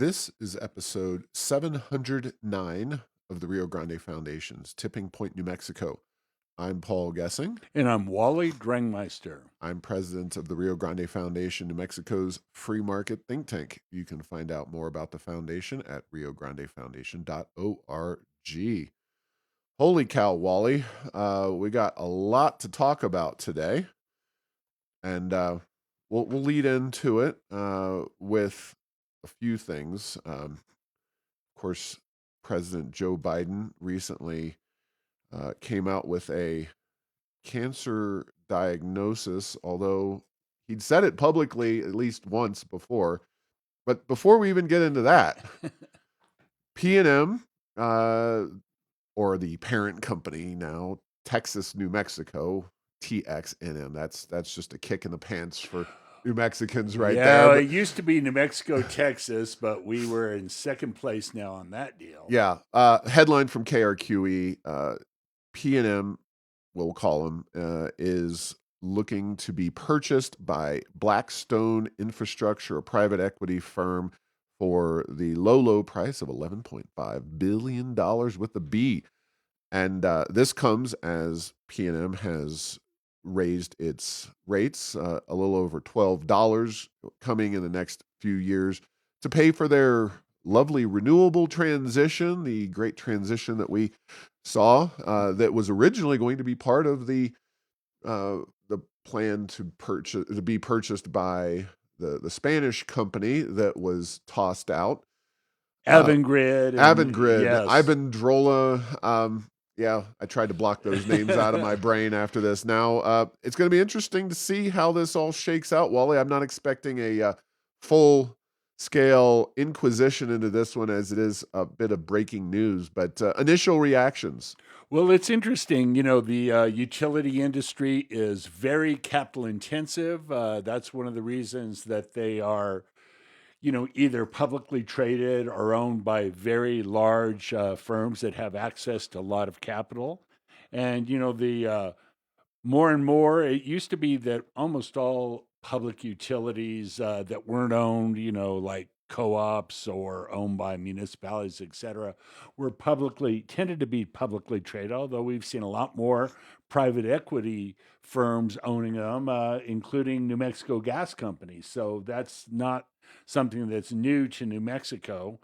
This is episode 709 of the Rio Grande Foundation's Tipping Point, New Mexico. I'm Paul Gessing. And I'm Wally Drangmeister. I'm president of the Rio Grande Foundation, New Mexico's free market think tank. You can find out more about the foundation at riograndefoundation.org. Holy cow, Wally. We got a lot to talk about today. And we'll lead into it with a few things. Of course, President Joe Biden recently came out with a cancer diagnosis, although he'd said it publicly at least once before. But before we even get into that, PNM, or the parent company now, Texas, New Mexico, TXNM. That's just a kick in the pants for New Mexicans right there. Yeah, But it used to be New Mexico, Texas, but we were in second place now on that deal. yeah, headline from KRQE, PNM, we'll call them, is looking to be purchased by Blackstone Infrastructure, a private equity firm, for the low price of $11.5 billion with a B. And this comes as PNM has raised its rates a little over $12 coming in the next few years to pay for their lovely renewable transition, the great transition that we saw that was originally going to be part of the plan to be purchased by the Spanish company that was tossed out. Avangrid. Avangrid, Yes. Iberdrola. Yeah, I tried to block those names out of my brain after this. Now, it's going to be interesting to see how this all shakes out, Wally. I'm not expecting a full-scale inquisition into this one, as it is a bit of breaking news, but initial reactions. Well, it's interesting. The utility industry is very capital intensive. That's one of the reasons that they are either publicly traded or owned by very large firms that have access to a lot of capital. And, the more and more, it used to be that almost all public utilities that weren't owned, like co-ops or owned by municipalities, et cetera, tended to be publicly traded, although we've seen a lot more private equity firms owning them, including New Mexico gas companies. So that's not something that's new to New Mexico.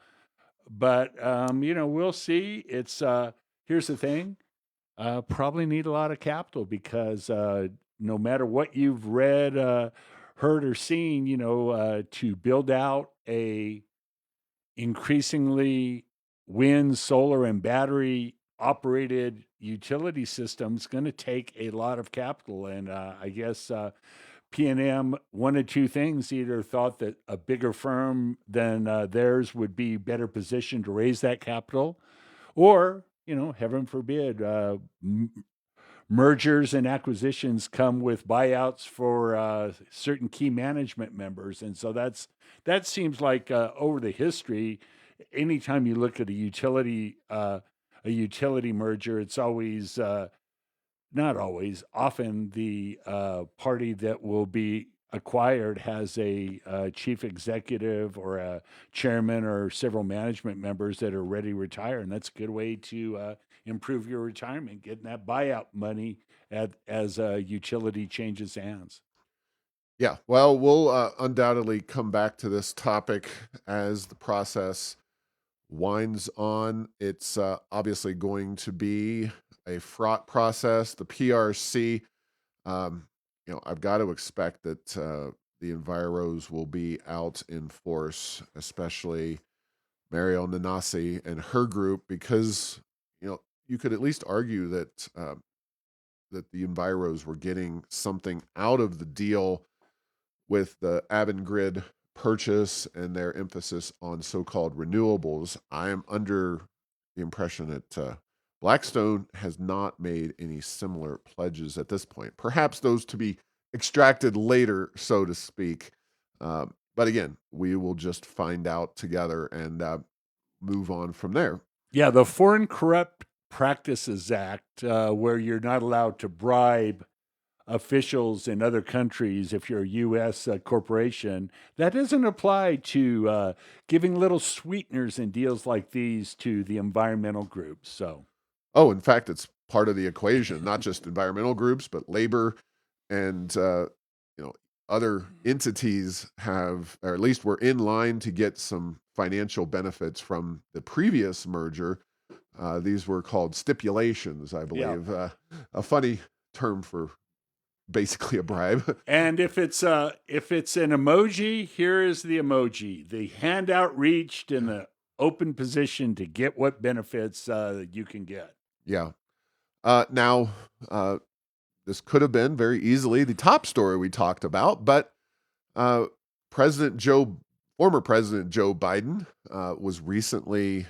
But, we'll see. Here's the thing. Probably need a lot of capital because no matter what you've read, heard, or seen, to build out a increasingly wind, solar, and battery operated utility system is going to take a lot of capital. And I guess PNM, one of two things: either thought that a bigger firm than theirs would be better positioned to raise that capital, or heaven forbid, mergers and acquisitions come with buyouts for certain key management members, and so that seems like over the history, anytime you look at a utility merger, it's always not always, often the party that will be acquired has a chief executive or a chairman or several management members that are ready to retire. And that's a good way to improve your retirement, getting that buyout money as a utility changes hands. Yeah, well, we'll undoubtedly come back to this topic as the process winds on. It's obviously going to be a fraught process. The PRC, I've got to expect that the Enviros will be out in force, especially Mariel Nanasi and her group, because you could at least argue that that the Enviros were getting something out of the deal with the Avangrid purchase and their emphasis on so-called renewables. I am under the impression that Blackstone has not made any similar pledges at this point. Perhaps those to be extracted later, so to speak. But again, we will just find out together and move on from there. Yeah, the Foreign Corrupt Practices Act, where you're not allowed to bribe officials in other countries, if you're a U.S. Corporation, that doesn't apply to giving little sweeteners and deals like these to the environmental groups. So, Oh, in fact, it's part of the equation, not just environmental groups, but labor and you know other entities have, or at least were in line to get some financial benefits from the previous merger. These were called stipulations, I yeah. believe. A funny term for basically a bribe. And if it's an emoji, here is the emoji: the handout reached in the open position to get what benefits you can get. Yeah. Now, this could have been very easily the top story we talked about, but uh, President Joe, former President Joe Biden, was recently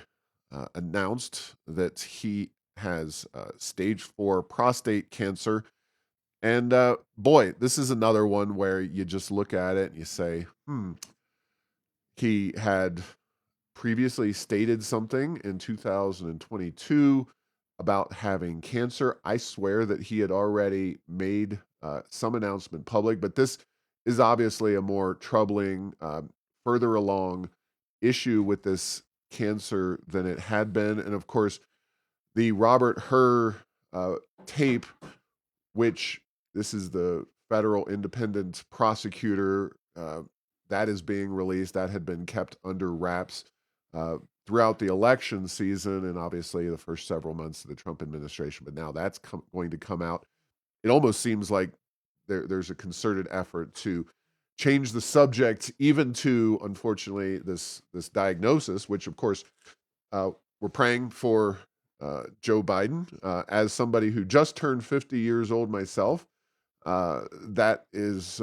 announced that he has stage 4 prostate cancer. And boy, this is another one where you just look at it and you say, he had previously stated something in 2022 about having cancer. I swear that he had already made some announcement public, but this is obviously a more troubling, further along issue with this cancer than it had been. And of course, the Robert Hur tape, which this is the federal independent prosecutor, that is being released. That had been kept under wraps uh, throughout the election season and obviously the first several months of the Trump administration. But now that's going to come out. It almost seems like there's a concerted effort to change the subject, even to, unfortunately, this diagnosis, which of course we're praying for Joe Biden. As somebody who just turned 50 years old myself, that is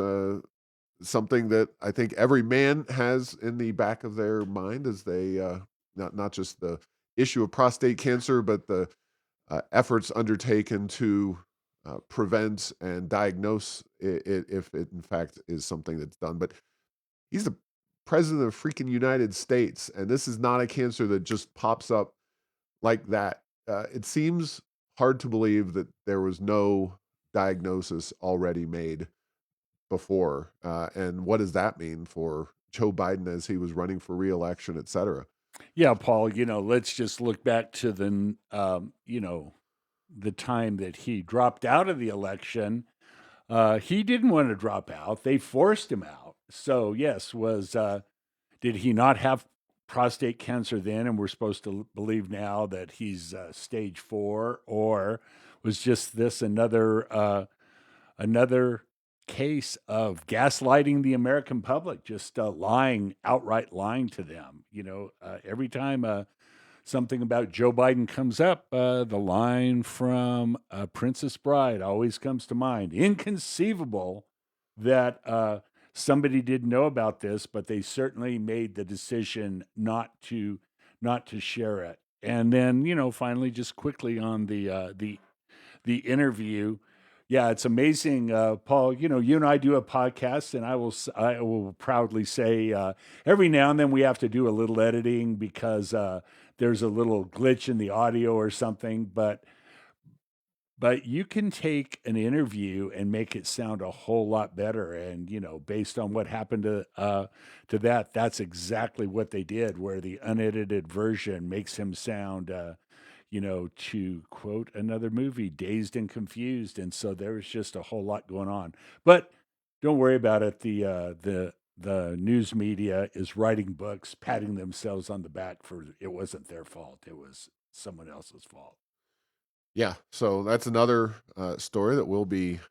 something that I think every man has in the back of their mind as they not just the issue of prostate cancer, but the efforts undertaken to prevent and diagnose it if it in fact is something that's done. But he's the president of the freaking United States, and this is not a cancer that just pops up like that. It seems hard to believe that there was no diagnosis already made before. And what does that mean for Joe Biden as he was running for reelection, et cetera? Yeah, Paul, let's just look back to the time that he dropped out of the election. He didn't want to drop out. They forced him out. So, yes, did he not have prostate cancer then? And we're supposed to believe now that he's stage 4, or was just this another case of gaslighting the American public, just outright lying to them. Every time something about Joe Biden comes up, the line from Princess Bride always comes to mind. Inconceivable that somebody didn't know about this, but they certainly made the decision not to share it. And then, finally, just quickly on the interview. Yeah, it's amazing, Paul. You and I do a podcast, and I will proudly say every now and then we have to do a little editing because there's a little glitch in the audio or something. But you can take an interview and make it sound a whole lot better. And based on what happened to that, that's exactly what they did. Where the unedited version makes him sound to quote another movie, dazed and confused. And so there was just a whole lot going on. But don't worry about it. The news media is writing books, patting themselves on the back for it wasn't their fault. It was someone else's fault. Yeah, so that's another story that we'll be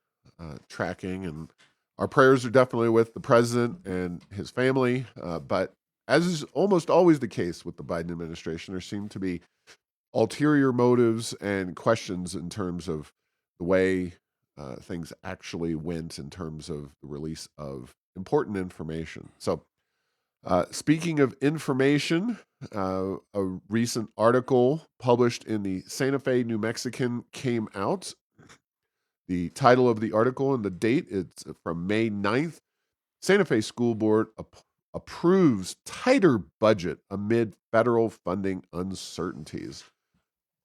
tracking, and our prayers are definitely with the president and his family. But as is almost always the case with the Biden administration, there seem to be ulterior motives and questions in terms of the way things actually went in terms of the release of important information. So, speaking of information, a recent article published in the Santa Fe New Mexican came out. The title of the article and the date, it's from May 9th. Santa Fe School Board approves tighter budget amid federal funding uncertainties.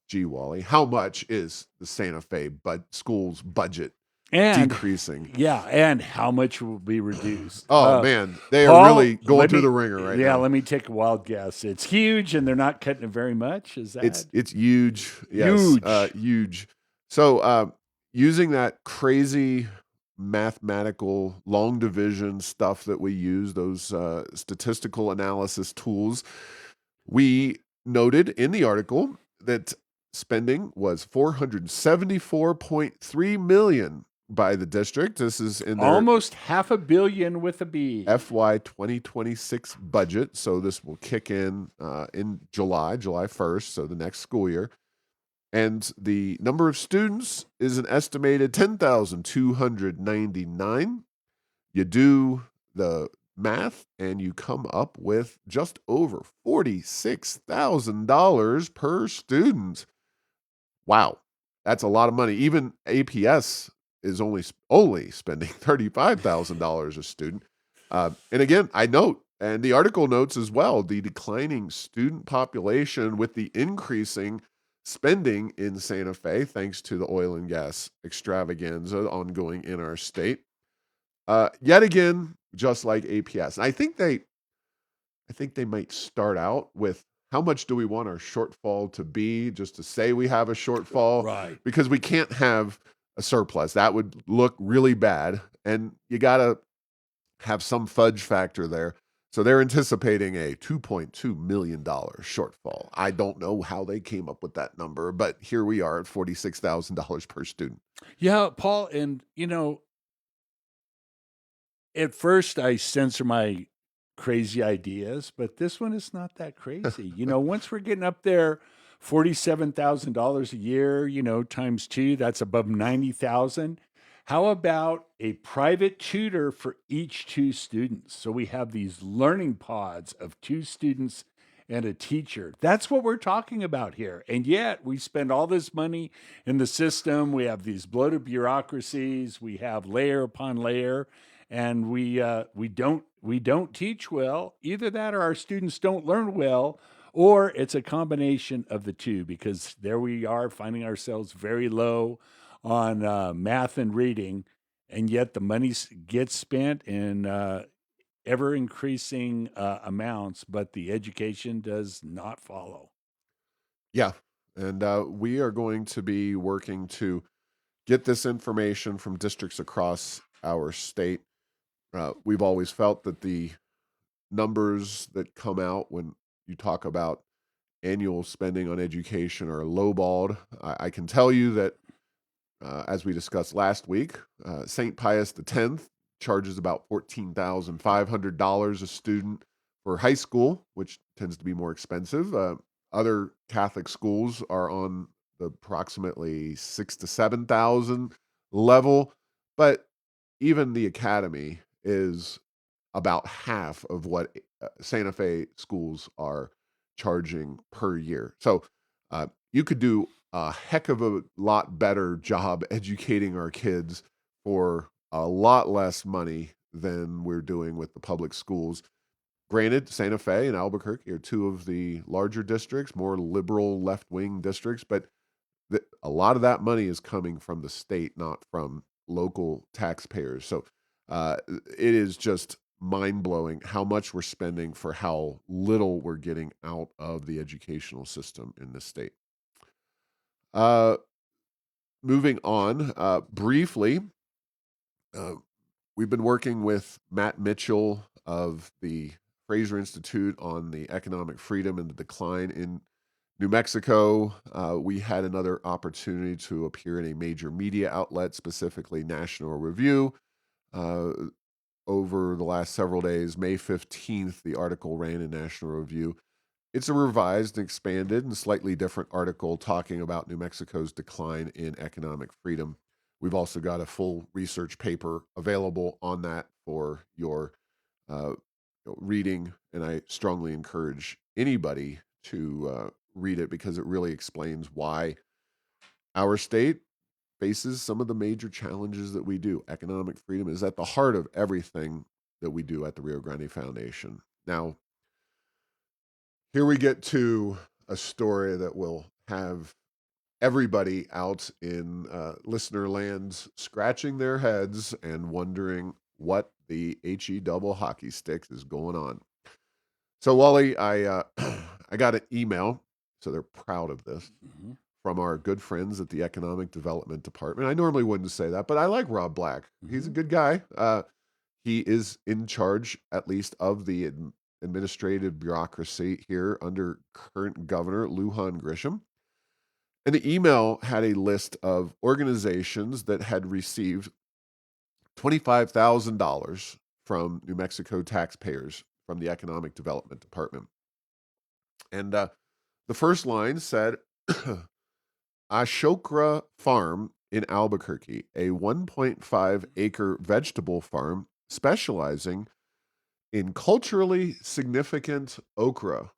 Gee, Wally, how much is the Santa Fe school's budget? And decreasing. yeah, and how much will be reduced? Oh man, they are really Paul, going through the ringer right now. let me take a wild guess. It's huge, and they're not cutting it very much. Is that It's huge. Yes, huge? huge. So using that crazy mathematical long division stuff that we use, those statistical analysis tools, we noted in the article that spending was 474.3 million by the district. This is in their Almost half a billion with a B. FY 2026 budget. So this will kick in July 1st, so the next school year. And the number of students is an estimated 10,299. You do the math and you come up with just over $46,000 per student. Wow, that's a lot of money. Even APS is only spending $35,000 a student. And again, I note, and the article notes as well, the declining student population with the increasing spending in Santa Fe, thanks to the oil and gas extravaganza ongoing in our state. Yet again, just like APS, and I think they might start out with how much do we want our shortfall to be, just to say we have a shortfall, Right. because we can't have a surplus. That would look really bad, and you got to have some fudge factor there. So they're anticipating a $2.2 million shortfall. I don't know how they came up with that number, but here we are at $46,000 per student. Yeah, Paul, and at first I censor my crazy ideas, but this one is not that crazy. Once we're getting up there, $47,000 a year, times two, that's above 90,000. How about a private tutor for each two students? So we have these learning pods of two students and a teacher. That's what we're talking about here. And yet we spend all this money in the system. We have these bloated bureaucracies. We have layer upon layer, and we don't teach well. Either that, or our students don't learn well, or it's a combination of the two. Because there we are, finding ourselves very low on math and reading, and yet the money gets spent in ever increasing amounts, but the education does not follow. Yeah. And we are going to be working to get this information from districts across our state. We've always felt that the numbers that come out when you talk about annual spending on education are lowballed. I can tell you that, as we discussed last week, St. Pius X charges about $14,500 a student for high school, which tends to be more expensive. Other Catholic schools are on the approximately 6 to 7,000 level, but even the academy is about half of what Santa Fe schools are charging per year. So you could do a heck of a lot better job educating our kids for a lot less money than we're doing with the public schools. Granted, Santa Fe and Albuquerque are two of the larger districts, more liberal left wing districts, but a lot of that money is coming from the state, not from local taxpayers. So it is just mind blowing how much we're spending for how little we're getting out of the educational system in this state. Uh, moving on briefly, uh, we've been working with Matt Mitchell of the Fraser Institute on the economic freedom and the decline in New Mexico. We had another opportunity to appear in a major media outlet, specifically National Review. Uh, Over the last several days, May 15th, the article ran in National Review. It's a revised, expanded, and slightly different article talking about New Mexico's decline in economic freedom. We've also got a full research paper available on that for your uh, reading, and I strongly encourage anybody to read it because it really explains why our state faces some of the major challenges that we do. Economic freedom is at the heart of everything that we do at the Rio Grande Foundation. Now, here we get to a story that will have everybody out in listener lands scratching their heads and wondering what the HE double hockey sticks is going on. So, Wally, I got an email, so they're proud of this, Mhm. from our good friends at the Economic Development Department. I normally wouldn't say that, but I like Rob Black. He's a Mhm. good guy. He is in charge, at least, of the administrative bureaucracy here under current governor Lujan Grisham. And the email had a list of organizations that had received $25,000 from New Mexico taxpayers from the Economic Development Department. And the first line said, Ashokra Farm in Albuquerque, a 1.5 acre vegetable farm specializing in culturally significant okra.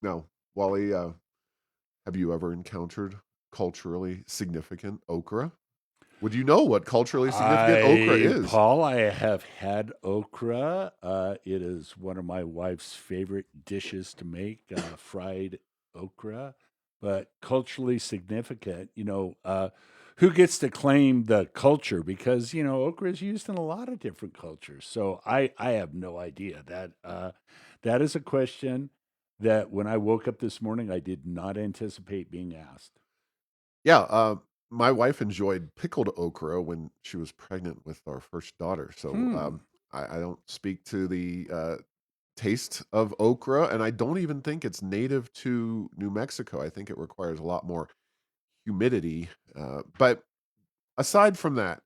Now, Wally, have you ever encountered culturally significant okra? Would you know what culturally significant okra is? Paul, I have had okra. It is one of my wife's favorite dishes to make, fried okra, but culturally significant. Who gets to claim the culture? Because, okra is used in a lot of different cultures. So I have no idea. That is a question that when I woke up this morning, I did not anticipate being asked. Yeah, my wife enjoyed pickled okra when she was pregnant with our first daughter. So Hmm. I don't speak to the taste of okra, and I don't even think it's native to New Mexico. I think it requires a lot more humidity. But aside from that,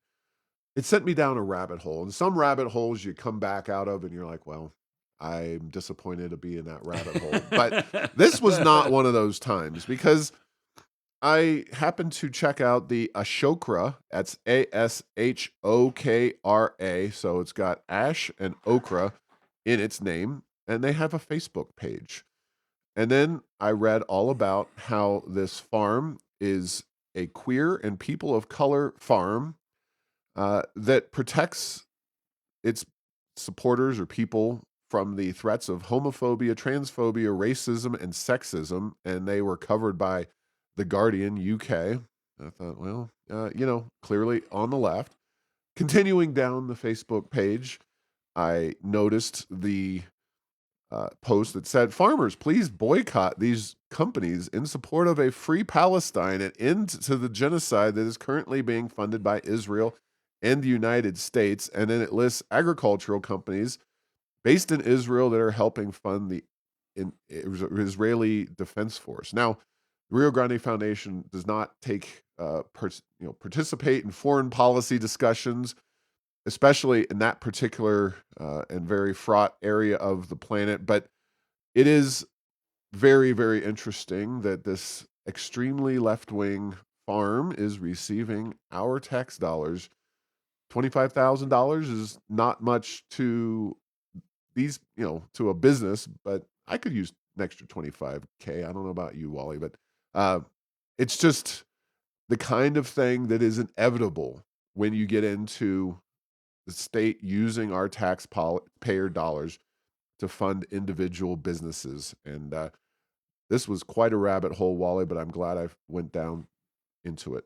it sent me down a rabbit hole. And some rabbit holes you come back out of, and you're like, well, I'm disappointed to be in that rabbit hole. But this was not one of those times because I happened to check out the Ashokra. That's Ashokra. So it's got ash and okra in its name, and they have a Facebook page. And then I read all about how this farm is a queer and people of color farm that protects its supporters or people from the threats of homophobia, transphobia, racism, and sexism. And they were covered by The Guardian UK. I thought, well, clearly on the left. Continuing down the Facebook page, I noticed the post that said, Farmers, please boycott these companies in support of a free Palestine and end to the genocide that is currently being funded by Israel and the United States. And then it lists agricultural companies based in Israel that are helping fund the Israeli Defense Force. Now, the Rio Grande Foundation does not participate in foreign policy discussions, especially in that particular and very fraught area of the planet. But it is very, very interesting that this extremely left wing farm is receiving our tax dollars. $25,000 is not much to to a business, but I could use an extra 25K. I don't know about you, Wally, but uh, it's just the kind of thing that is inevitable when you get into the state using our taxpayer dollars to fund individual businesses. And this was quite a rabbit hole, Wally, but I'm glad I went down into it.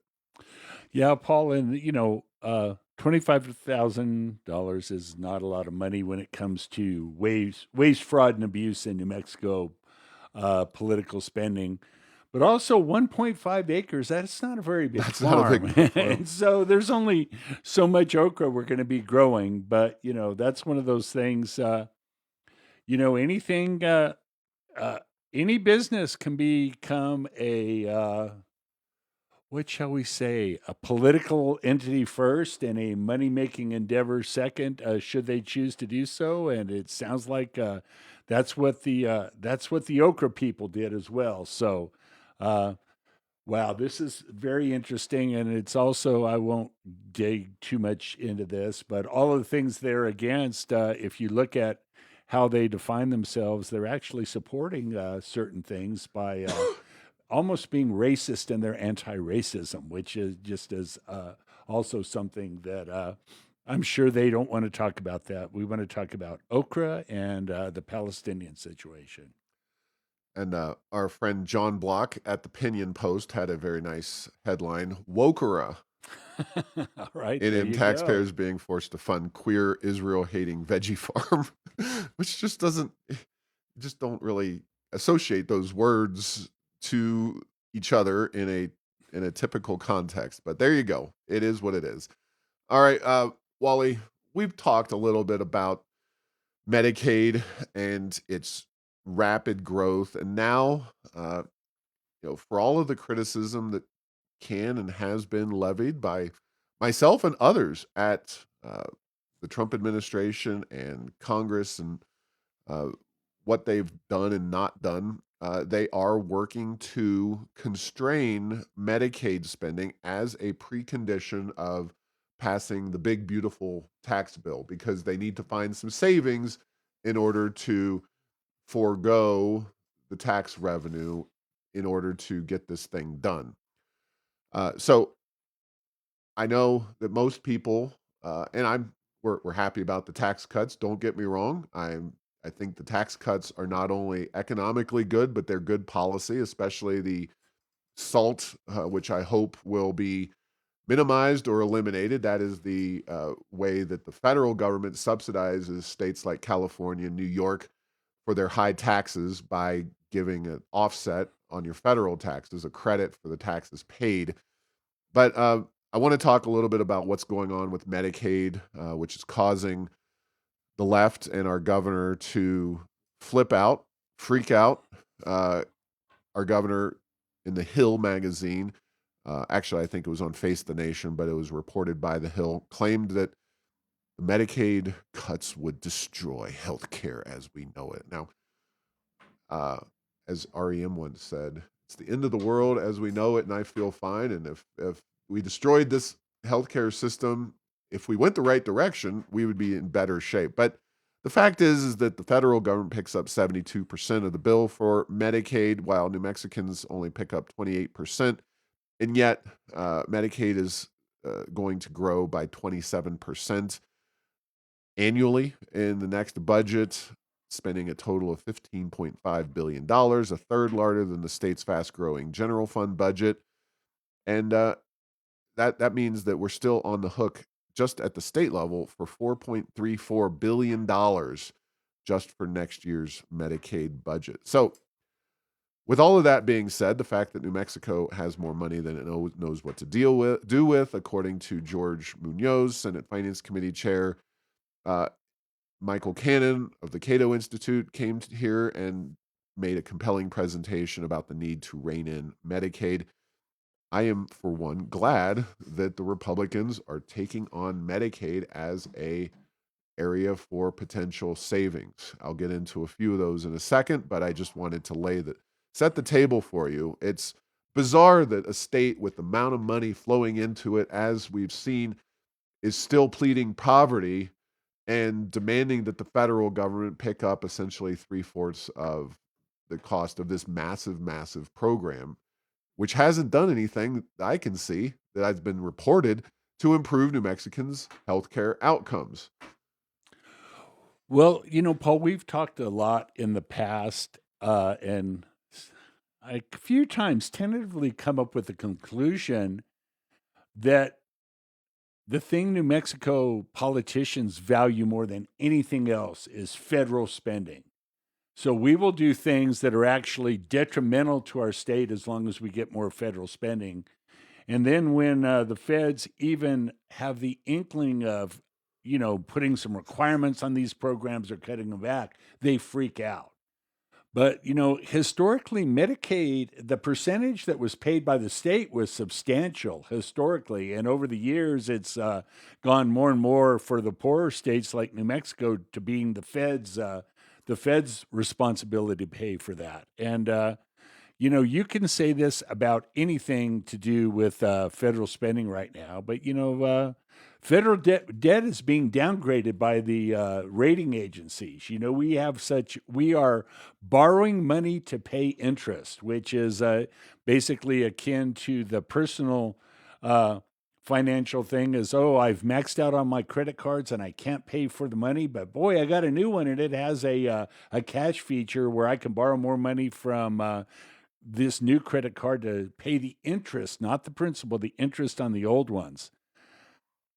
Yeah, Paul, and $25,000 is not a lot of money when it comes to waste, fraud, and abuse in New Mexico political spending. But also 1.5 acres, that's not a very big That's not a farm. big farm. And so there's only so much okra we're going to be growing. But, that's one of those things, anything, uh, any business can become what shall we say, a political entity first and a money making endeavor second, should they choose to do so. And it sounds like that's what the Okra people did as well. So, uh, wow, this is very interesting, and it's also I won't dig too much into this, but all of the things they're against, if you look at how they define themselves, they're actually supporting certain things by almost being racist in their anti-racism, which is just as also something that I'm sure they don't want to talk about. That we want to talk about okra and the Palestinian situation. And our friend John Block at the Pinion Post had a very nice headline: "Wokera." All right, there PNM you go. taxpayers being forced to fund queer Israel hating veggie farm, which just doesn't, just don't really associate those words to each other in a typical context. But there you go. It is what it is. All right, Wally, we've talked a little bit about Medicaid and its rapid growth, and now, for all of the criticism that can and has been levied by myself and others at the Trump administration and Congress, and uh, what they've done and not done. They are working to constrain Medicaid spending as a precondition of passing the big, beautiful tax bill, because they need to find some savings in order to forego the tax revenue in order to get this thing done. So I know that most people, and we're happy about the tax cuts. Don't get me wrong. I think the tax cuts are not only economically good, but they're good policy, especially the SALT, which I hope will be minimized or eliminated. That is the way that the federal government subsidizes states like California and New York for their high taxes by giving an offset on your federal taxes, a credit for the taxes paid. But I want to talk a little bit about what's going on with Medicaid, which is causing the left and our governor to flip out, freak out. Uh, our governor in the Hill magazine, actually, I think it was on Face the Nation, but it was reported by the Hill, claimed that the Medicaid cuts would destroy healthcare as we know it. Now, uh, as REM once said, it's the end of the world as we know it, and I feel fine. And if we destroyed this healthcare system, if we went the right direction, we would be in better shape. But the fact is that the federal government picks up 72% of the bill for Medicaid, while New Mexicans only pick up 28%. And yet, Medicaid is going to grow by 27% annually in the next budget, spending a total of $15.5 billion, a third larger than the state's fast growing general fund budget. And that means that we're still on the hook just at the state level for $4.34 billion just for next year's Medicaid budget. So, with all of that being said, the fact that New Mexico has more money than it knows what to do with, according to George Munoz, Senate Finance Committee Chair, uh, Michael Cannon of the Cato Institute came here and made a compelling presentation about the need to rein in Medicaid. I am, for one, glad that the Republicans are taking on Medicaid as a area for potential savings. I'll get into a few of those in a second, but I just wanted to set the table for you. It's bizarre that a state with the amount of money flowing into it, as we've seen, is still pleading poverty and demanding that the federal government pick up essentially three-fourths of the cost of this massive, massive program, which hasn't done anything that I can see that has been reported to improve New Mexicans' healthcare outcomes. Well, Paul, we've talked a lot in the past, and a few times tentatively come up with the conclusion that the thing New Mexico politicians value more than anything else is federal spending. So we will do things that are actually detrimental to our state as long as we get more federal spending. And then when the feds even have the inkling of, putting some requirements on these programs or cutting them back, they freak out. But, historically, Medicaid, the percentage that was paid by the state was substantial historically. And over the years, it's gone more and more for the poorer states like New Mexico to being the feds' responsibility to pay for that. And, you can say this about anything to do with federal spending right now, but federal debt is being downgraded by the rating agencies. We are borrowing money to pay interest, which is basically akin to the personal uh, financial thing is, oh, I've maxed out on my credit cards and I can't pay for the money, but boy, I got a new one and it has a cash feature where I can borrow more money from this new credit card to pay the interest, not the principal, the interest on the old ones.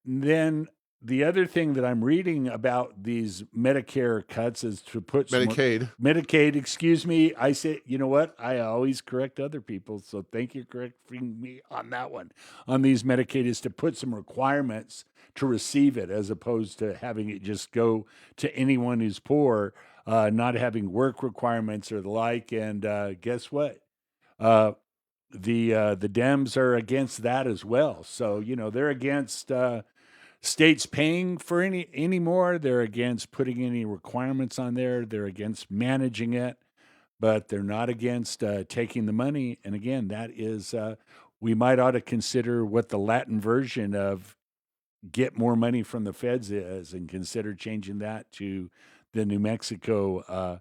Then the other thing that I'm reading about these Medicare cuts is to put some more Medicaid. Medicaid, excuse me. I say, you know what? I always correct other people. So thank you for correcting me on that one. On these Medicaid is to put some requirements to receive it as opposed to having it just go to anyone who's poor, not having work requirements or the like. And guess what? Uh, the Dems are against that as well. So they're against states paying for any more. They're against putting any requirements on there. They're against managing it, but they're not against taking the money. And again, that is we might ought to consider what the Latin version of get more money from the feds is, and consider changing that to the New Mexico.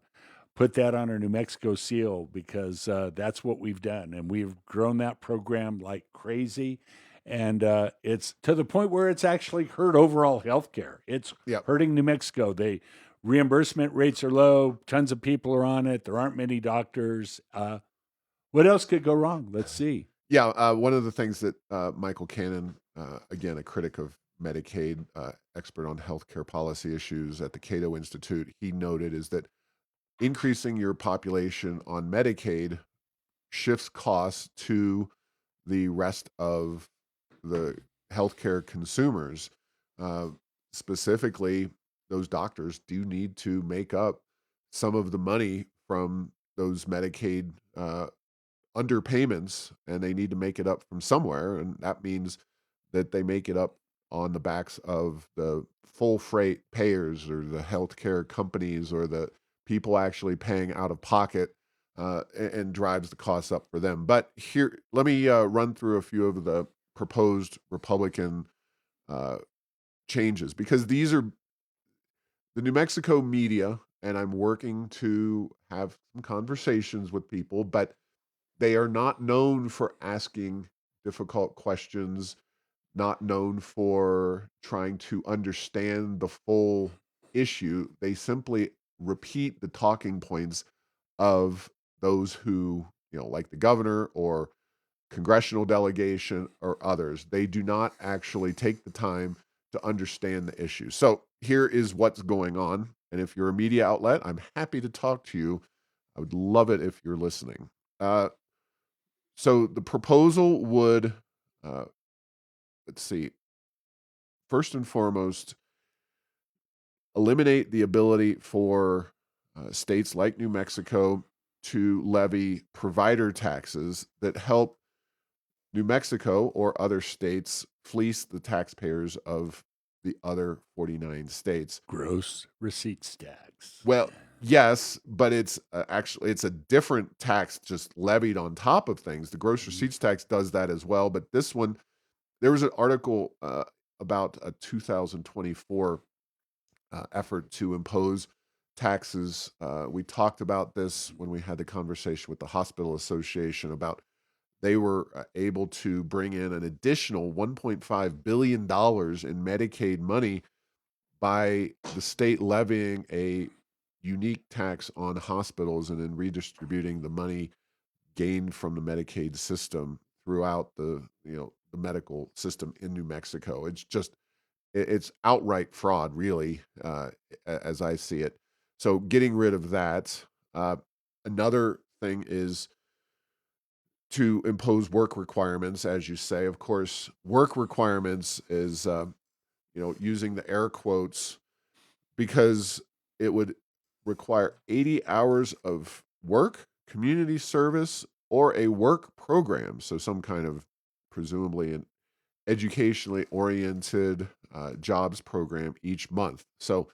Put that on our New Mexico seal because that's what we've done, and we've grown that program like crazy, and it's to the point where it's actually hurt overall health care. It's Yep. hurting New Mexico. They reimbursement rates are low. Tons of people are on it. There aren't many doctors. What else could go wrong? Let's see. Yeah, one of the things that Michael Cannon, again, a critic of Medicaid, expert on healthcare policy issues at the Cato Institute, he noted is that increasing your population on Medicaid shifts costs to the rest of the healthcare consumers. Uh, Specifically, those doctors do need to make up some of the money from those Medicaid underpayments, and they need to make it up from somewhere. And that means that they make it up on the backs of the full freight payers or the healthcare companies or the people actually paying out of pocket, and drives the costs up for them. But here, let me run through a few of the proposed Republican uh, changes, because these are the New Mexico media, and I'm working to have some conversations with people, but they are not known for asking difficult questions, not known for trying to understand the full issue. They simply repeat the talking points of those who, like the governor or congressional delegation or others. They do not actually take the time to understand the issue. So here is what's going on. And if you're a media outlet, I'm happy to talk to you. I would love it if you're listening. So the proposal would, uh, let's see, first and foremost, eliminate the ability for states like New Mexico to levy provider taxes that help New Mexico or other states fleece the taxpayers of the other 49 states. Gross receipts tax. Well, yes, but it's actually it's a different tax just levied on top of things. The gross receipts tax does that as well, but this one, there was an article about a 2024 effort to impose taxes. We talked about this when we had the conversation with the Hospital Association about they were able to bring in an additional $1.5 billion in Medicaid money by the state levying a unique tax on hospitals and then redistributing the money gained from the Medicaid system throughout the medical system in New Mexico. It's just it's outright fraud, really, as I see it. So getting rid of that. Another thing is to impose work requirements, as you say. Of course, work requirements is using the air quotes, because it would require 80 hours of work, community service, or a work program. So some kind of presumably an educationally oriented jobs program each month. So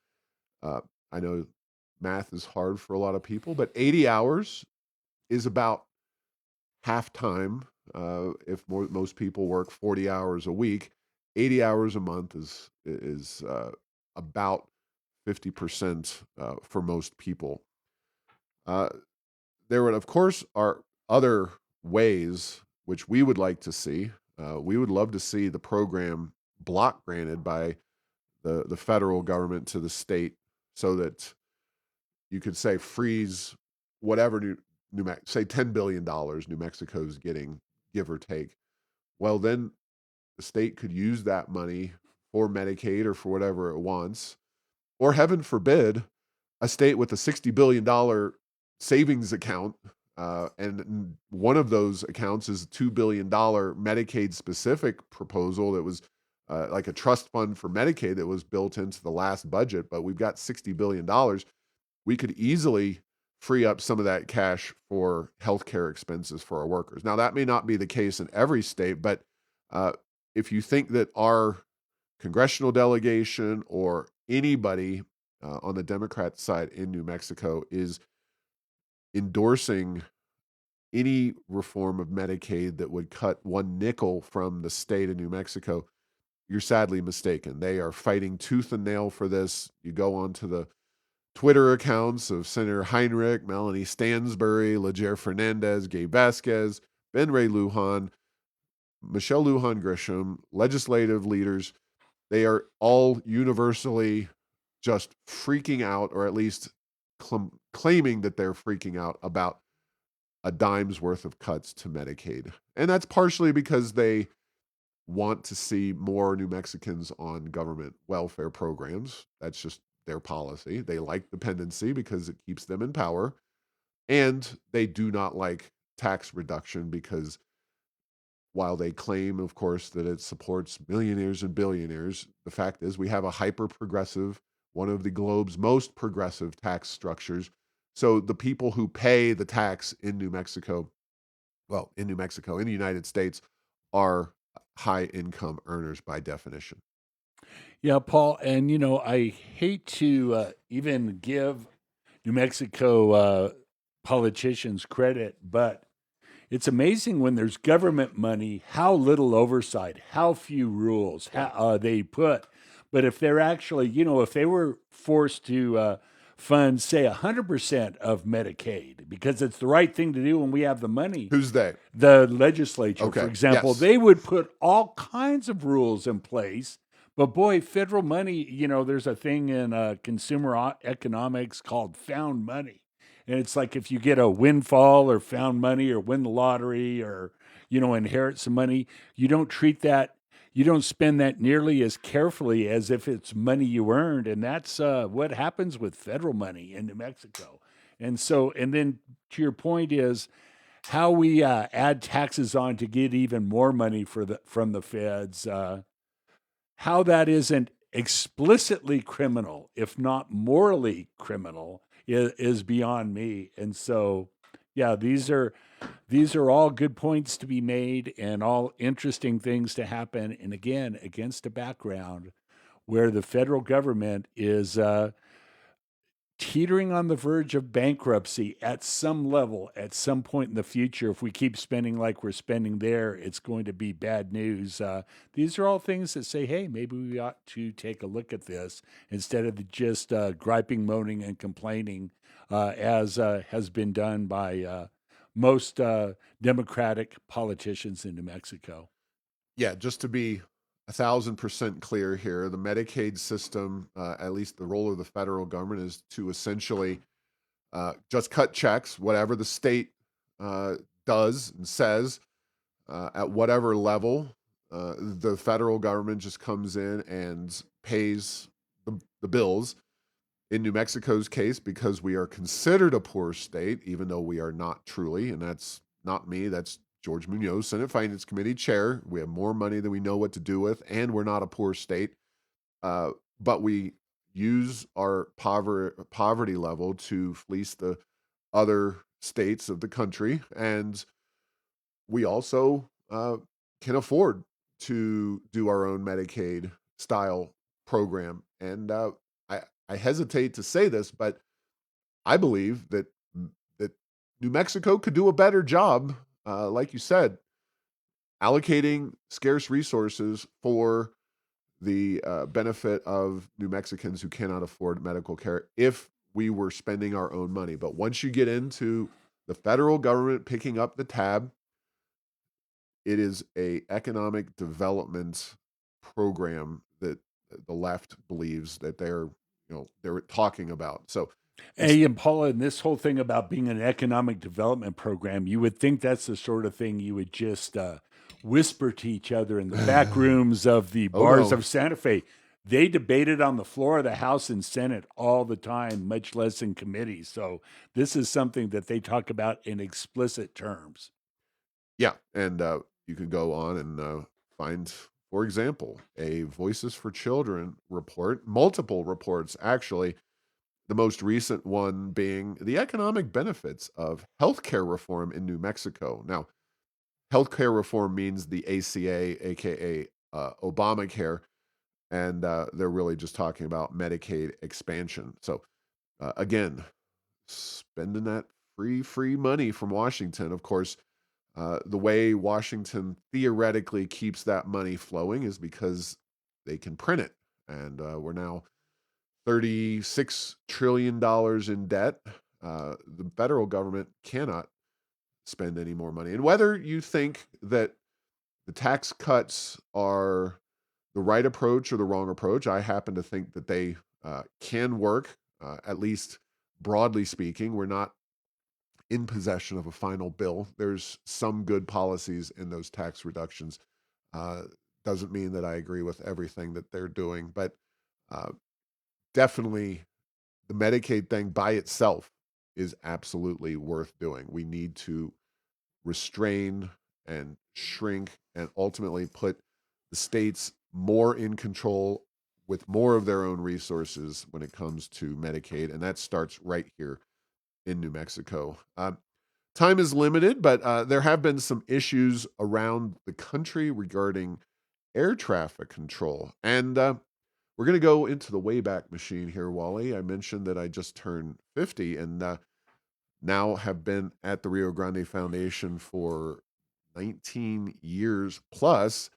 uh, I know math is hard for a lot of people, but 80 hours is about half time. If most people work 40 hours a week, 80 hours a month is about 50% for most people. Uh, there would, of course, are other ways which we would like to see. We would love to see the program block granted by the federal government to the state so that you could say freeze whatever say $10 billion New Mexico's getting, give or take. Well, then the state could use that money for Medicaid or for whatever it wants, or heaven forbid, a state with a $60 billion savings account, and one of those accounts is a $2 billion Medicaid specific proposal that was like a trust fund for Medicaid that was built into the last budget, but we've got $60 billion. We could easily free up some of that cash for healthcare expenses for our workers. Now, that may not be the case in every state, but uh, if you think that our congressional delegation or anybody on the Democrat side in New Mexico is endorsing any reform of Medicaid that would cut one nickel from the state of New Mexico, you're sadly mistaken. They are fighting tooth and nail for this. You go onto the Twitter accounts of Senator Heinrich, Melanie Stansbury, Leger Fernandez, Gabe Vasquez, Ben Ray Lujan, Michelle Lujan Grisham, legislative leaders. They are all universally just freaking out, or at least claiming that they're freaking out about a dime's worth of cuts to Medicaid. And that's partially because they want to see more New Mexicans on government welfare programs. That's just their policy. They like dependency because it keeps them in power. And they do not like tax reduction because while they claim, of course, that it supports millionaires and billionaires, the fact is we have a hyper progressive, one of the globe's most progressive tax structures. So the people who pay the tax in New Mexico, well, in New Mexico, in the United States, are high income earners by definition. Yeah, Paul, and I hate to even give New Mexico politicians credit, but it's amazing when there's government money, how little oversight, how few rules Yeah. they put. But if they're actually, if they were forced to fund, say, 100% of Medicaid, because it's the right thing to do when we have the money, Who's they? the legislature, for Okay. example, Yes. they would put all kinds of rules in place. But boy, federal money, there's a thing in consumer economics called found money. And it's like if you get a windfall or found money or win the lottery or, inherit some money, you don't treat that, you don't spend that nearly as carefully as if it's money you earned. And that's what happens with federal money in New Mexico. And so, and then to your point is, how we add taxes on to get even more money from the feds, how that isn't explicitly criminal, if not morally criminal, is beyond me. And so, yeah, these are all good points to be made and all interesting things to happen. And again, against a background where the federal government is teetering on the verge of bankruptcy at some level at some point in the future. If we keep spending like we're spending there, it's going to be bad news. These are all things that say, hey, maybe we ought to take a look at this instead of just griping, moaning, and complaining, as has been done by most Democratic politicians in New Mexico. Yeah, just to be 1,000% clear here, the Medicaid system, at least the role of the federal government, is to essentially just cut checks, whatever the state uh, does and says at whatever level. The federal government just comes in and pays the bills. In New Mexico's case, because we are considered a poor state, even though we are not truly, and that's not me, that's George Munoz, Senate Finance Committee chair. We have more money than we know what to do with, and we're not a poor state. Uh, but we use our poverty level to fleece the other states of the country, and we also can afford to do our own Medicaid style program. And I hesitate to say this, but I believe that New Mexico could do a better job, like you said, allocating scarce resources for the benefit of New Mexicans who cannot afford medical care if we were spending our own money. But once you get into the federal government picking up the tab, it is a economic development program that the left believes that they're talking about. So it's Hey, and Paula, and this whole thing about being an economic development program, you would think that's the sort of thing you would just whisper to each other in the back rooms of the oh bars no. of Santa Fe. They debated on the floor of the House and Senate all the time, much less in committee. So this is something that they talk about in explicit terms. Yeah, and you can go on and find, for example, a Voices for Children report, multiple reports actually. The most recent one being the economic benefits of healthcare reform in New Mexico. Now, healthcare reform means the ACA, aka Obamacare, and they're really just talking about Medicaid expansion. So again, spending that free money from Washington. Of course, the way Washington theoretically keeps that money flowing is because they can print it, and we're now $36 trillion in debt. The federal government cannot spend any more money. And whether you think that the tax cuts are the right approach or the wrong approach, I happen to think that they can work, at least broadly speaking. We're not in possession of a final bill. There's some good policies in those tax reductions. Uh, doesn't mean that I agree with everything that they're doing, but uh, definitely the Medicaid thing by itself is absolutely worth doing. We need to restrain and shrink and ultimately put the states more in control with more of their own resources when it comes to Medicaid. And that starts right here in New Mexico. Time is limited, but there have been some issues around the country regarding air traffic control. And we're going to go into the Wayback Machine here, Wally. I mentioned that I just turned 50 and now have been at the Rio Grande Foundation for 19 years plus.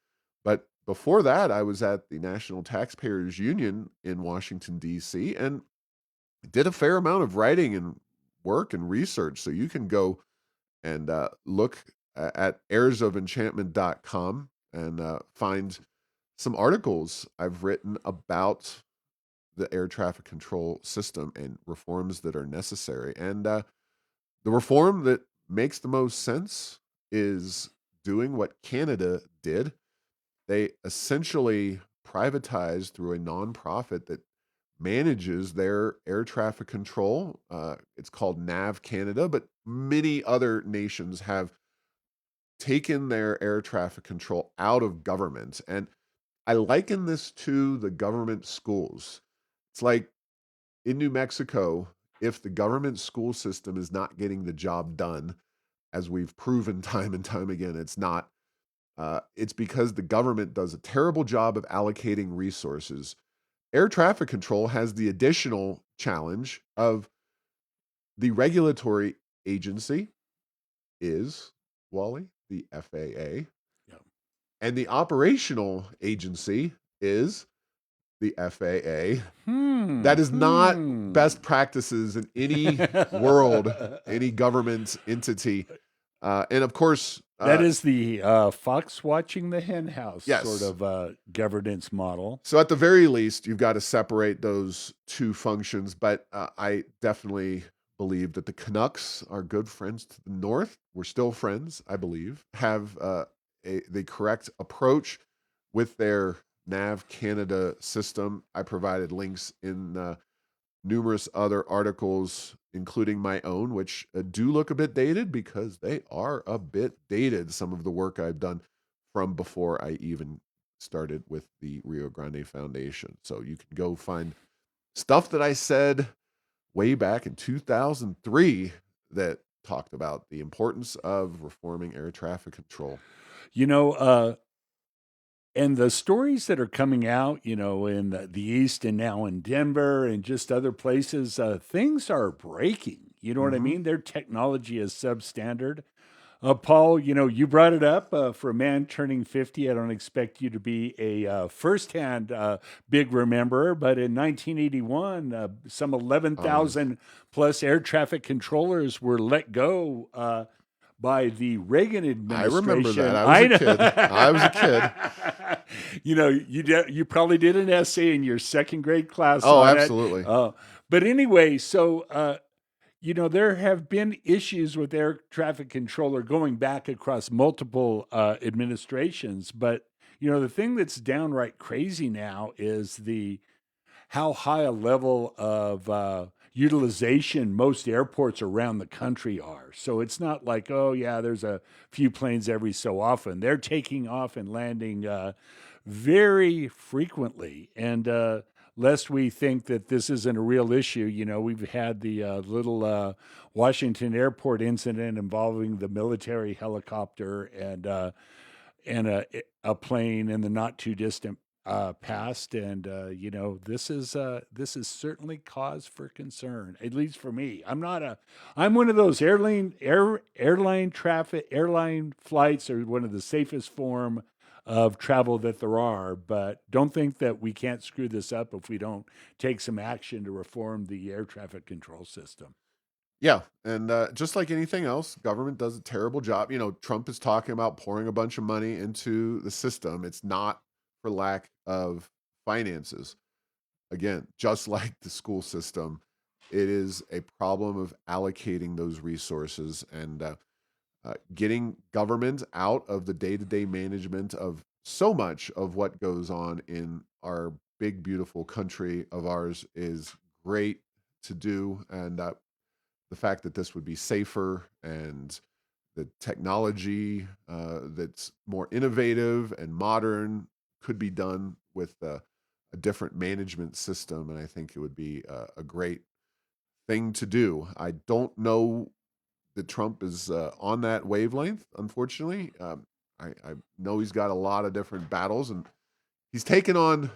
But before that, I was at the National Taxpayers Union in Washington, D.C., and did a fair amount of writing and work and research. So you can go and look at airsofenchantment.com and find some articles I've written about the air traffic control system and reforms that are necessary. And the reform that makes the most sense is doing what Canada did. They essentially privatized through a nonprofit that manages their air traffic control. It's called NAV Canada, but many other nations have taken their air traffic control out of government. And I liken this to the government schools. It's like in New Mexico, if the government school system is not getting the job done, as we've proven time and time again, it's not. It's because the government does a terrible job of allocating resources. Air traffic control has the additional challenge of the regulatory agency is, Wally, the FAA, Yeah. and the operational agency is the FAA. Hmm. That is not Hmm. best practices in any world, any government entity. And of course, That is the fox watching the hen house sort yes. of governance model. So at the very least, you've got to separate those two functions. But I definitely believe that the Canucks are good friends to the north. We're still friends, I believe. Have the correct approach with their Nav Canada system. I provided links in numerous other articles, including my own, which do look a bit dated because they are a bit dated. Some of the work I've done from before I even started with the Rio Grande Foundation. So you can go find stuff that I said way back in 2003 that talked about the importance of reforming air traffic control. You know, and the stories that are coming out, in the East and now in Denver and just other places, things are breaking. You know what I Hmm. mean? Their technology is substandard. Paul, you brought it up for a man turning 50. I don't expect you to be a firsthand big rememberer, but in 1981, some Oh, 11,000 plus air traffic controllers were let go by the Reagan I remember that. administration. I was I a kid. I was a kid. know. You probably did an essay in your second grade class Oh, on it. absolutely. But anyway, so there have been issues with air traffic controller going back across multiple administrations. But the thing that's downright crazy now is the how high a level of utilization most airports around the country are. So it's not like, oh, yeah, there's a few planes every so often. They're taking off and landing very frequently. And lest we think that this isn't a real issue, we've had the little Washington airport incident involving the military helicopter and a plane in the not too distant past, and this is certainly cause for concern, at least for me. I'm one of those airline flights are one of the safest form of travel that there are, but don't think that we can't screw this up if we don't take some action to reform the air traffic control system. Yeah, and just like anything else, government does a terrible job. Trump is talking about pouring a bunch of money into the system. It's not for lack of finances. Again, just like the school system, it is a problem of allocating those resources and getting government out of the day-to-day management of so much of what goes on in our big, beautiful country of ours is great to do. And the fact that this would be safer and the technology that's more innovative and modern could be done with a different management system. And I think it would be a great thing to do. I don't know that Trump is on that wavelength, unfortunately. I know he's got a lot of different battles, and he's taken on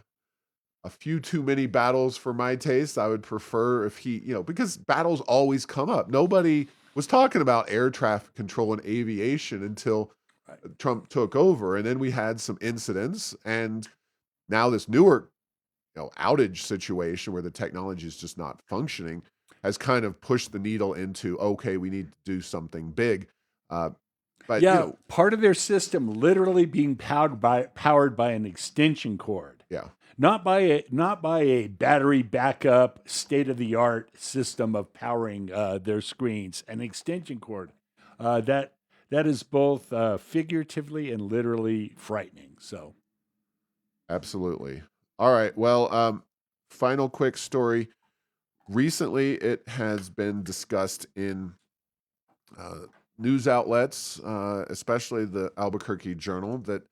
a few too many battles for my taste. I would prefer if because battles always come up. Nobody was talking about air traffic control and aviation until Right. Trump took over. And then we had some incidents. And now this Newark, outage situation where the technology is just not functioning has kind of pushed the needle into, okay, we need to do something big. Uh, but, Yeah, part of their system literally being powered by an extension cord, yeah, not by a battery backup state of the art system of powering their screens. An extension cord that is both figuratively and literally frightening. So absolutely. All right. Well, final quick story. Recently, it has been discussed in uh, news outlets, especially the Albuquerque Journal, that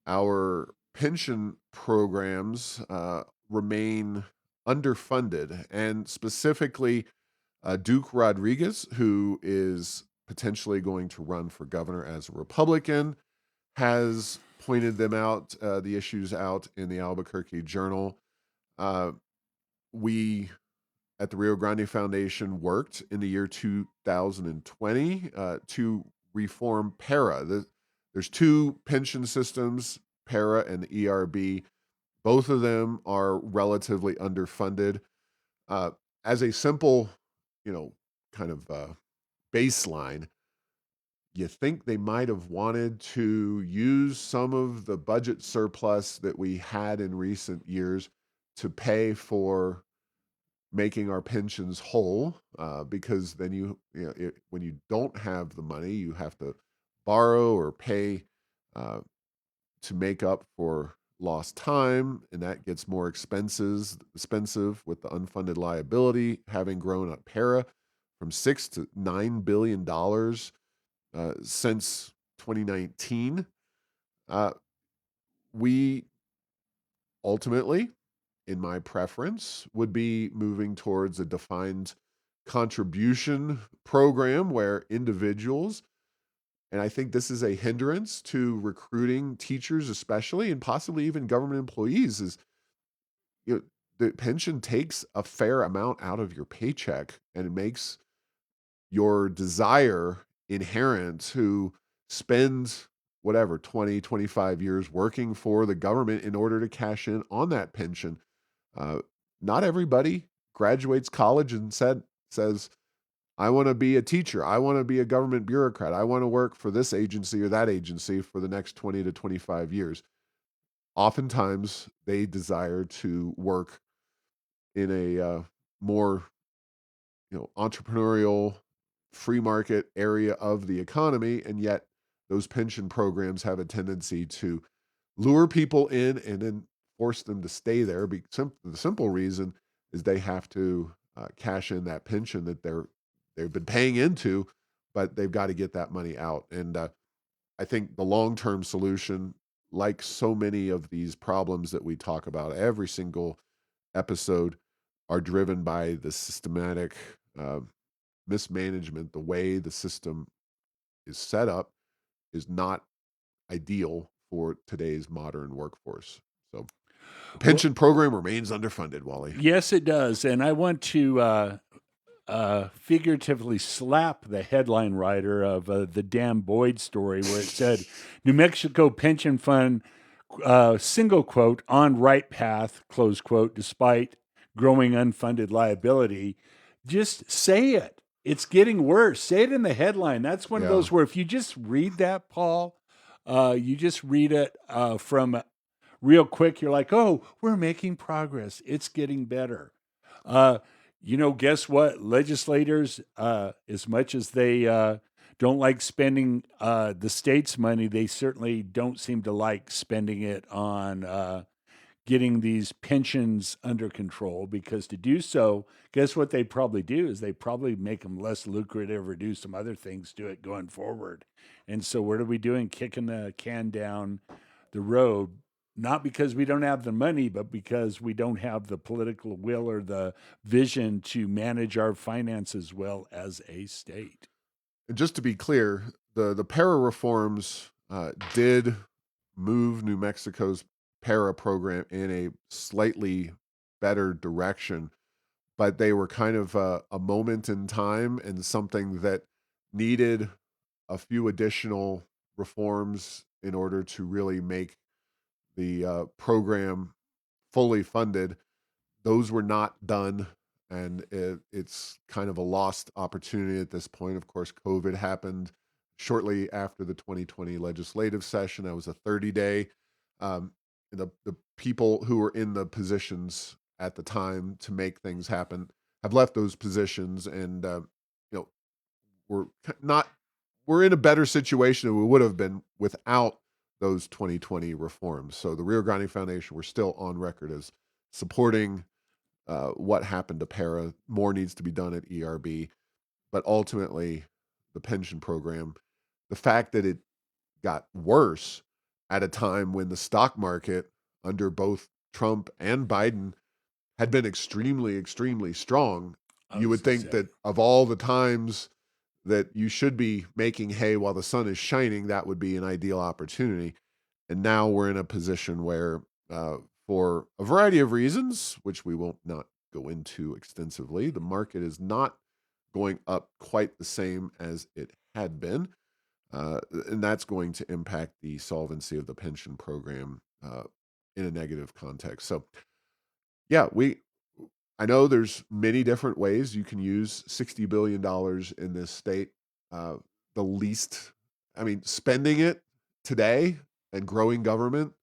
our pension programs remain underfunded. And specifically, Duke Rodriguez, who is potentially going to run for governor as a Republican, has pointed them out, the issues out in the Albuquerque Journal. Uh, we at the Rio Grande Foundation worked in the year 2020 to reform PARA. There's two pension systems, PARA and the ERB. Both of them are relatively underfunded. Uh, as a simple, you know, kind of baseline, you think they might have wanted to use some of the budget surplus that we had in recent years to pay for making our pensions whole, because then when you don't have the money, you have to borrow or pay uh, to make up for lost time, and that gets more expensive with the unfunded liability having grown at para from $6 to $9 billion since 2019. Uh, we ultimately, in my preference, would be moving towards a defined contribution program where individuals, and I think this is a hindrance to recruiting teachers, especially, and possibly even government employees, is you know, the pension takes a fair amount out of your paycheck and it makes your desire inherent to spend whatever 20, 25 years working for the government in order to cash in on that pension. uh, Not everybody graduates college and says I want to be a teacher. I want to be a government bureaucrat. I want to work for this agency or that agency for the next 20 to 25 years. Oftentimes, they desire to work in a more entrepreneurial, free market area of the economy, and yet those pension programs have a tendency to lure people in and then force them to stay there. The simple reason is they have to cash in that pension that they've been paying into, but they've got to get that money out. And I think the long term solution, like so many of these problems that we talk about every single episode, are driven by the systematic uh, mismanagement. The way the system is set up is not ideal for today's modern workforce. So the Well, pension program remains underfunded, Wally. yes, it does. And I want to figuratively slap the headline writer of the Dan Boyd story where it said New Mexico pension fund, single quote, on right path, close quote, despite growing unfunded liability. Just say it. It's getting worse. Say it in the headline. That's one of Yeah. those where if you just read that, Paul, you just read it from real quick, you're like, oh, we're making progress. It's getting better. Uh, guess what? Legislators, as much as they don't like spending the state's money, they certainly don't seem to like spending it on getting these pensions under control, because to do so, guess what they probably do is they probably make them less lucrative or do some other things to it going forward. And so what are we doing? Kicking the can down the road, not because we don't have the money, but because we don't have the political will or the vision to manage our finances well as a state. And just to be clear, the para reforms did move New Mexico's para program in a slightly better direction, but they were kind of a moment in time and something that needed a few additional reforms in order to really make the program fully funded. Those were not done, and it's kind of a lost opportunity at this point. Of course, COVID happened shortly after the 2020 legislative session. That was a 30-day. The people who were in the positions at the time to make things happen have left those positions, and you know we're not we're in a better situation than we would have been without those 2020 reforms. So the Rio Grande Foundation, we're still on record as supporting what happened to para. More needs to be done at ERB, but ultimately, the pension program, the fact that it got worse at a time when the stock market under both Trump and Biden had been extremely, extremely strong, I you was would going to think say, that of all the times that you should be making hay while the sun is shining, that would be an ideal opportunity. And now we're in a position where, for a variety of reasons, which we won't not go into extensively, the market is not going up quite the same as it had been. And that's going to impact the solvency of the pension program in a negative context. So, yeah, I know there's many different ways you can use $60 billion in this state. Uh, the least, I mean, spending it today and growing government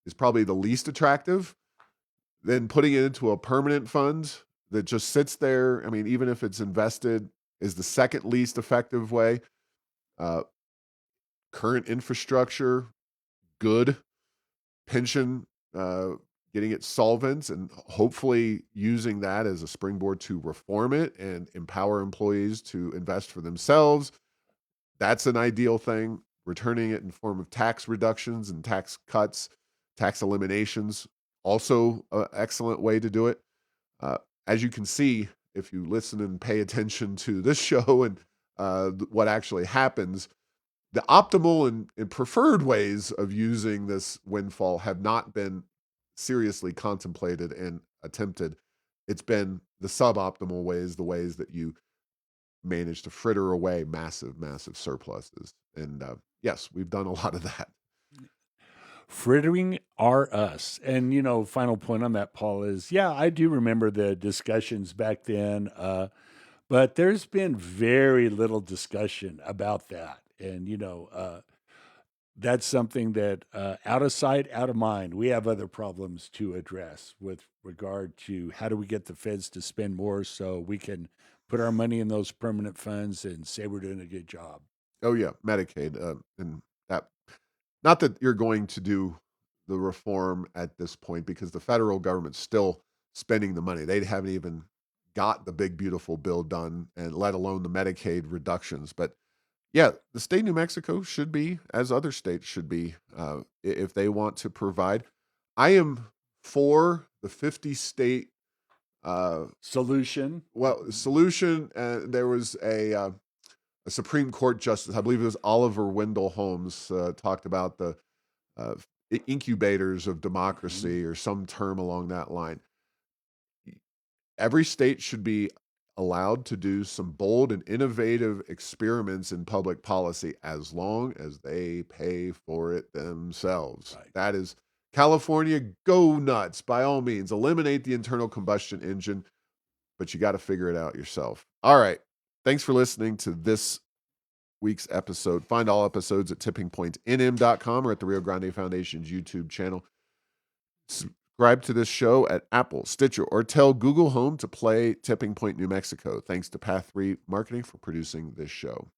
is probably the least attractive. Then putting it into a permanent fund that just sits there, I mean, even if it's invested, is the second least effective way. Uh, Current infrastructure, good. Pension, uh, getting it solvent and hopefully using that as a springboard to reform it and empower employees to invest for themselves. That's an ideal thing. Returning it in form of tax reductions and tax cuts, tax eliminations, also an excellent way to do it. Uh, as you can see, if you listen and pay attention to this show and what actually happens, the optimal and preferred ways of using this windfall have not been seriously contemplated and attempted. It's been the suboptimal ways, the ways that you manage to fritter away massive, massive surpluses. And yes, we've done a lot of that. frittering are us. And, final point on that, Paul, is yeah, I do remember the discussions back then. But there's been very little discussion about that. And, that's something that out of sight, out of mind. We have other problems to address with regard to how do we get the feds to spend more so we can put our money in those permanent funds and say we're doing a good job. Oh yeah, Medicaid, and that. Not that you're going to do the reform at this point because the federal government's still spending the money. They haven't even got the big beautiful bill done, and let alone the Medicaid reductions. But yeah, the state of New Mexico should be, as other states should be, if they want to provide. I am for the 50 state uh, Solution. solution. There was a Supreme Court justice, I believe it was Oliver Wendell Holmes, talked about the uh, incubators of Mhm. democracy or some term along that line. Every state should be allowed to do some bold and innovative experiments in public policy as long as they pay for it themselves. Right. That is California, go nuts by all means. Eliminate the internal combustion engine, but you got to figure it out yourself. All right. Thanks for listening to this week's episode. Find all episodes at tippingpointnm.com or at the Rio Grande Foundation's YouTube channel. Subscribe to this show at Apple, Stitcher, or tell Google Home to play Tipping Point New Mexico. Thanks to Path 3 Marketing for producing this show.